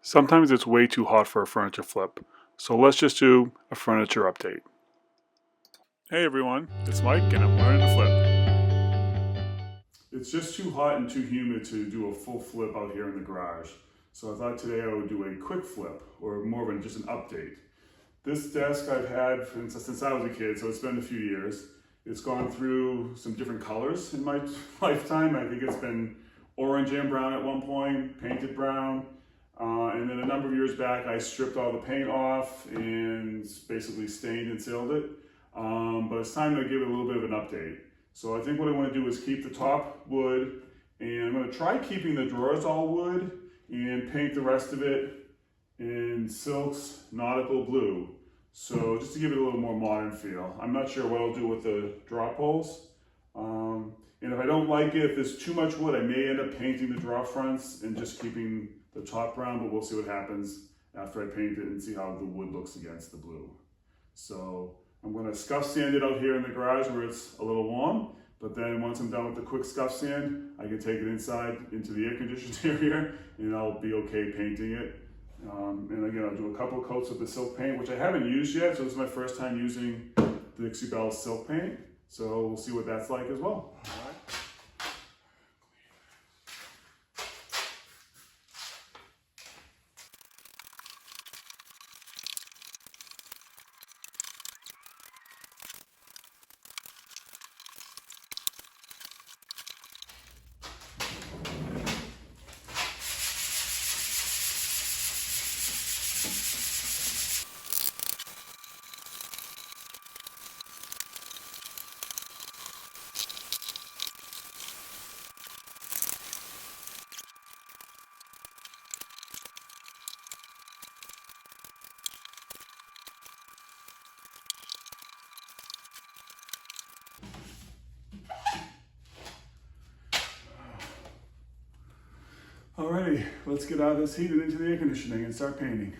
Sometimes it's way too hot for a furniture flip, so let's just do a furniture update. Hey everyone, it's Mike and I'm learning to flip. It's just too hot and too humid to do a full flip out here in the garage, so I thought today I would do a quick flip, or more of just an update. This desk I've had since I was a kid, so it's been a few years. It's gone through some different colors in my lifetime. I think it's been orange and brown at one point, painted brown. And then a number of years back, I stripped all the paint off and basically stained and sealed it. But it's time to give it a little bit of an update. So I think what I want to do is keep the top wood, and I'm going to try keeping the drawers all wood and paint the rest of it in Silk's nautical blue. So just to give it a little more modern feel. I'm not sure what I'll do with the drop holes. And if I don't like it, if there's too much wood, I may end up painting the draw fronts and just keeping the top brown, but we'll see what happens after I paint it and see how the wood looks against the blue. So I'm going to scuff sand it out here in the garage where it's a little warm, but then once I'm done with the quick scuff sand, I can take it inside into the air conditioned area and I'll be okay painting it. And again, I'll do a couple coats of the silk paint, which I haven't used yet, so this is my first time using the Dixie Belle Silk paint. So we'll see what that's like as well. All right. Alrighty, let's get out of this heat and into the air conditioning and start painting.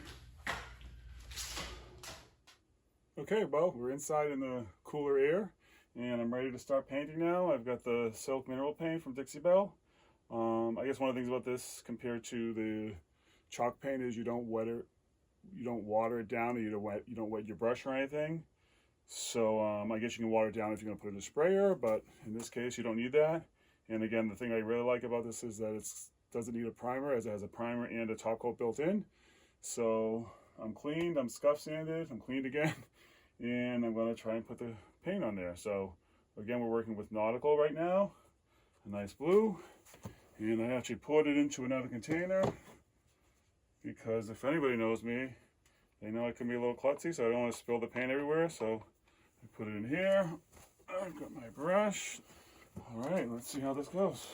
Okay, well, we're inside in the cooler air and I'm ready to start painting now. I've got the silk mineral paint from Dixie Belle. I guess one of the things about this compared to the chalk paint is you don't water it down, or you don't wet your brush or anything. So I guess you can water it down if you're going to put it in a sprayer, but in this case you don't need that. And again, the thing I really like about this is that it doesn't need a primer, as it has a primer and a top coat built in. So I'm cleaned, I'm scuff sanded, I'm cleaned again, and I'm going to try and put the paint on there. So again, we're working with nautical right now, a nice blue, and I actually poured it into another container because if anybody knows me, they know I can be a little klutzy, so I don't want to spill the paint everywhere. So I put it in here. I've got my brush. All right, let's see how this goes.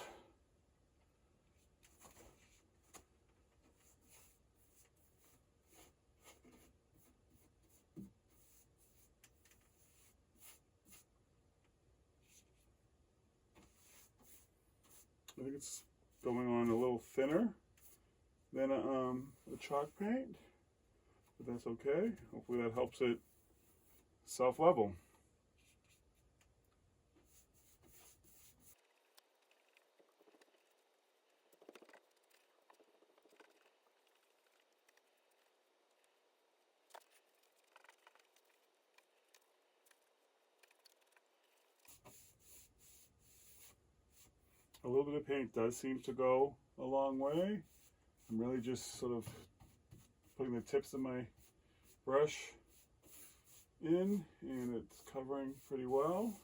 I think it's going on a little thinner than a chalk paint, but that's okay. Hopefully that helps it self-level. A little bit of paint does seem to go a long way. I'm really just sort of putting the tips of my brush in, and it's covering pretty well.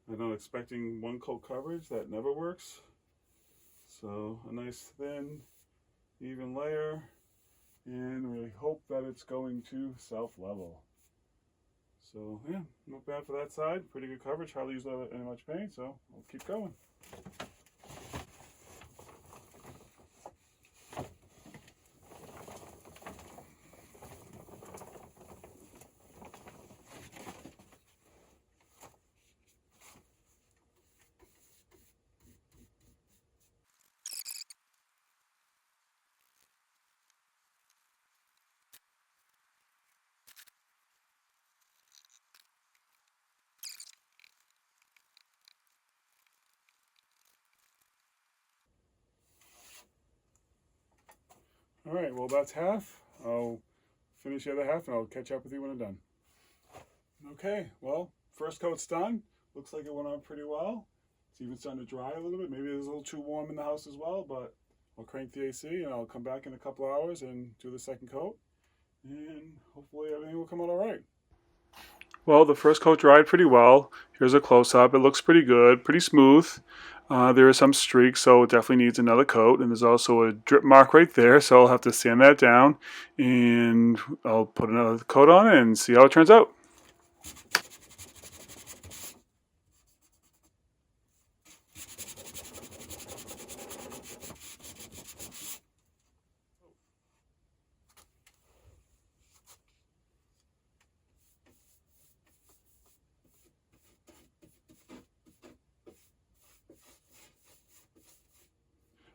I'm not expecting one coat coverage, that never works. So a nice thin, even layer, and we hope that it's going to self-level. So yeah, not bad for that side. Pretty good coverage, hardly used any much paint, so I'll keep going. All right, well that's half. I'll finish the other half and I'll catch up with you when I'm done. Okay, well, first coat's done. Looks like it went on pretty well. It's even starting to dry a little bit. Maybe it was a little too warm in the house as well, but I'll crank the AC and I'll come back in a couple hours and do the second coat. And hopefully everything will come out all right. Well, the first coat dried pretty well. Here's a close-up. It looks pretty good, pretty smooth. There are some streaks, so it definitely needs another coat. And there's also a drip mark right there, so I'll have to sand that down. And I'll put another coat on it and see how it turns out.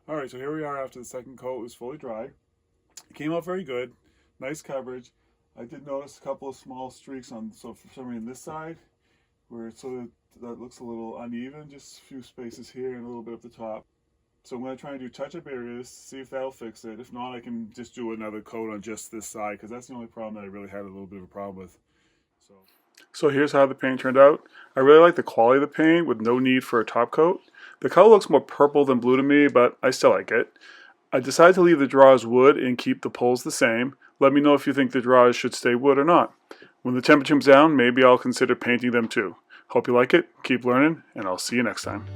All right, so here we are after the second coat was fully dry. It came out very good, nice coverage. I did notice a couple of small streaks on, so for some reason this side, where it sort of, that looks a little uneven, just a few spaces here and a little bit at the top. So I'm going to try and do touch-up areas, see if that'll fix it. If not, I can just do another coat on just this side, because that's the only problem that I really had a little bit of a problem with. So here's how the paint turned out. I really like the quality of the paint with no need for a top coat. The color looks more purple than blue to me, but I still like it. I decided to leave the drawers wood and keep the poles the same. Let me know if you think the drawers should stay wood or not. When the temperature comes down, maybe I'll consider painting them too. Hope you like it, keep learning, and I'll see you next time.